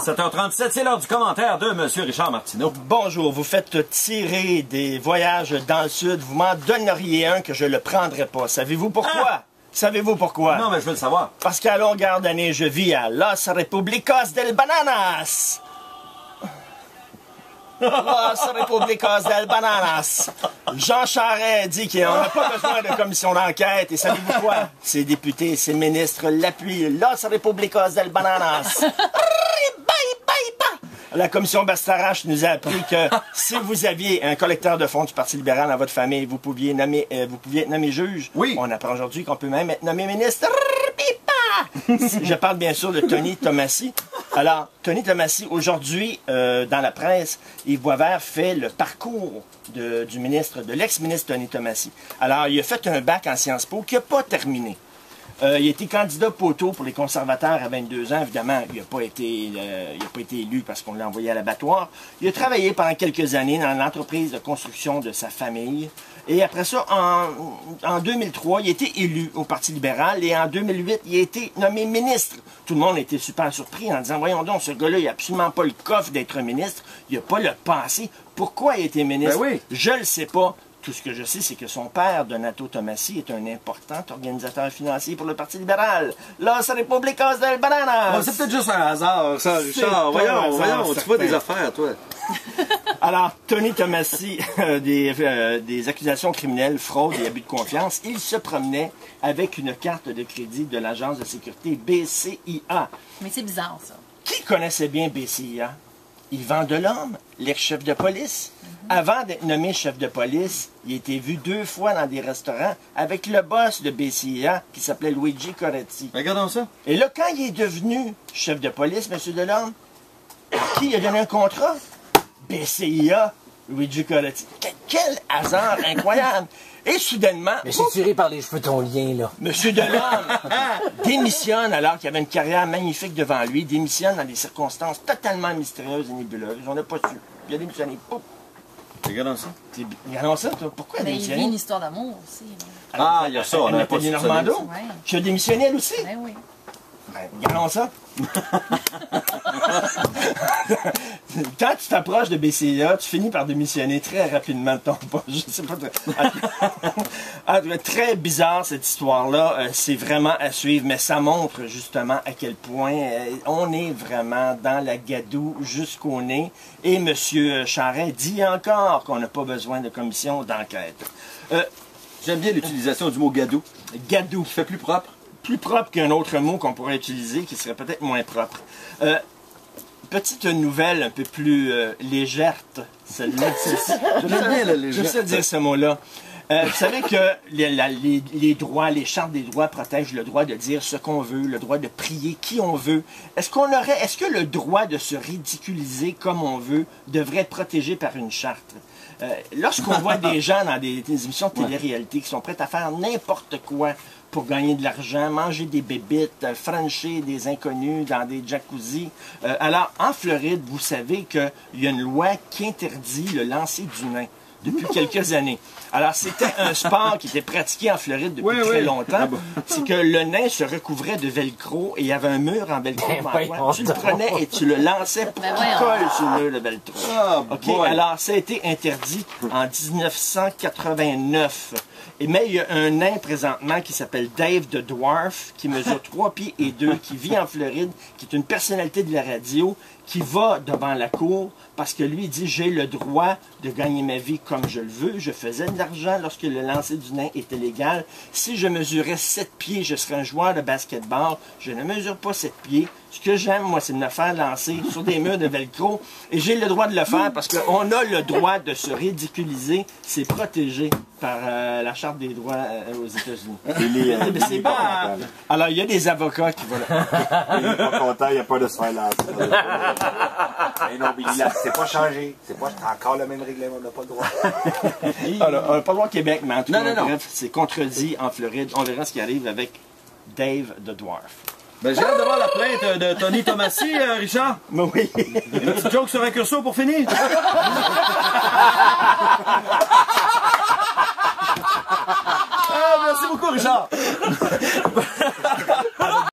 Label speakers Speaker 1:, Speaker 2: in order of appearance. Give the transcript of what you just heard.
Speaker 1: 7h37, c'est l'heure du commentaire de M. Richard Martineau.
Speaker 2: Bonjour, vous faites tirer des voyages dans le sud. Vous m'en donneriez un que je le prendrais pas. Savez-vous pourquoi? Ah! Savez-vous pourquoi?
Speaker 1: Non, mais je veux le savoir.
Speaker 2: Parce qu'à longueur d'année, je vis à Las Republicas del Bananas. Las Republicas del Bananas. Jean Charest dit qu'on n'a pas besoin de commission d'enquête. Et savez-vous quoi? Ses députés, ses ministres l'appuient. Las Republicas del Bananas. La commission Bastarache nous a appris que si vous aviez un collecteur de fonds du Parti libéral dans votre famille, vous pouviez être nommé juge.
Speaker 1: Oui.
Speaker 2: On apprend aujourd'hui qu'on peut même être nommé ministre. Je parle bien sûr de Tony Tomassi. Alors, Tony Tomassi, aujourd'hui, dans la presse, Yves Boisvert fait le parcours de l'ex-ministre Tony Tomassi. Alors, il a fait un bac en Sciences Po qui n'a pas terminé. Il a été candidat poteau pour les conservateurs à 22 ans. Évidemment, il n'a pas été élu parce qu'on l'a envoyé à l'abattoir. Il a travaillé pendant quelques années dans l'entreprise de construction de sa famille. Et après ça, en 2003, il a été élu au Parti libéral. Et en 2008, il a été nommé ministre. Tout le monde était super surpris en disant, voyons donc, ce gars-là, il n'a absolument pas le coffre d'être ministre. Il n'a pas le passé. Pourquoi il a été ministre?
Speaker 1: Ben oui.
Speaker 2: Je ne le sais pas. Tout ce que je sais, c'est que son père, Donato Tomassi, est un important organisateur financier pour le Parti libéral. Las Republicas del Bananas!
Speaker 1: Oh, c'est peut-être juste un hasard, ça, Richard. Voyons, tu vois des affaires, toi.
Speaker 2: Alors, Tony Tomassi, des accusations criminelles, fraude et abus de confiance, il se promenait avec une carte de crédit de l'agence de sécurité BCIA.
Speaker 3: Mais c'est bizarre, ça.
Speaker 2: Qui connaissait bien BCIA? Yvan Delorme, l'ex-chef de police. Avant d'être nommé chef de police, il a été vu 2 fois dans des restaurants avec le boss de BCIA qui s'appelait Luigi Coretti.
Speaker 1: Regardons ça.
Speaker 2: Et là, quand il est devenu chef de police, M. Delorme, qui il a donné un contrat? BCIA, Luigi Coretti. Quel hasard incroyable! Et soudainement...
Speaker 4: Mais c'est tiré par les cheveux ton lien, là.
Speaker 2: M. Delorme démissionne alors qu'il avait une carrière magnifique devant lui, démissionne dans des circonstances totalement mystérieuses et nébuleuses. On n'a pas su. Il a démissionné. Pouf!
Speaker 1: Regardons ça.
Speaker 2: Regardons ça, toi. Pourquoi elle a
Speaker 3: Mais il
Speaker 2: démissionné?
Speaker 3: vit une histoire d'amour aussi. Là.
Speaker 1: Ah, il y a ça, on n'a pas
Speaker 2: Nathalie
Speaker 1: soupçonné
Speaker 2: Normando.
Speaker 1: ça.
Speaker 3: Ouais.
Speaker 2: Tu as démissionné elle aussi?
Speaker 3: Ben oui.
Speaker 2: Ben, regardons ça. Quand tu t'approches de BCA, tu finis par démissionner très rapidement de ton poste. Je sais pas. Très bizarre cette histoire-là. C'est vraiment à suivre, mais ça montre justement à quel point on est vraiment dans la gadoue jusqu'au nez. Et M. Charest dit encore qu'on n'a pas besoin de commission d'enquête.
Speaker 1: J'aime bien l'utilisation du mot gadou.
Speaker 2: Gadoue.
Speaker 1: Qui fait plus propre.
Speaker 2: Plus propre qu'un autre mot qu'on pourrait utiliser, qui serait peut-être moins propre. Petite nouvelle un peu plus légère, celle-là.
Speaker 1: J'aime bien la légère.
Speaker 2: Je sais dire ce mot-là. Vous savez que les droits, les chartes des droits protègent le droit de dire ce qu'on veut, le droit de prier qui on veut. Est-ce que le droit de se ridiculiser comme on veut devrait être protégé par une charte? Lorsqu'on voit des gens dans des émissions de télé-réalité qui sont prêts à faire n'importe quoi pour gagner de l'argent, manger des bébites, frencher des inconnus dans des jacuzzis. Alors, en Floride, vous savez qu'il y a une loi qui interdit le lancer du nain depuis quelques années. Alors, c'était un sport qui était pratiqué en Floride depuis très longtemps. C'est que le nain se recouvrait de velcro et il y avait un mur en velcro. Tu le prenais et tu le lançais pour qu'il colle sur le mur de velcro. Alors, ça a été interdit en 1989. Mais il y a un nain présentement qui s'appelle Dave the Dwarf, qui mesure 3 pieds et 2, qui vit en Floride, qui est une personnalité de la radio, qui va devant la cour parce que lui, il dit « J'ai le droit de gagner ma vie comme je le veux. Je faisais de l'argent lorsque le lancer du nain était légal. Si je mesurais 7 pieds, je serais un joueur de basketball. Je ne mesure pas 7 pieds. Ce que j'aime, moi, c'est de me faire lancer sur des murs de velcro. Et j'ai le droit de le faire parce qu'on a le droit de se ridiculiser. C'est protégé par la Charte des droits aux États-Unis. C'est bon. Alors, il y a des avocats qui vont...
Speaker 5: Il n'est pas content, il n'y a pas de se faire lancer. Mais non, mais c'est pas changé. C'est pas encore le même règlement, on n'a pas le droit.
Speaker 2: Alors, on n'a pas le droit au Québec, mais en tout cas, bref, c'est contredit en Floride. On verra ce qui arrive avec Dave the Dwarf.
Speaker 1: Ben, j'ai hâte de voir la plainte de Tony Tomassi, Richard.
Speaker 2: Mais oui.
Speaker 1: Une petite joke sur un curso pour finir. Merci beaucoup, Richard.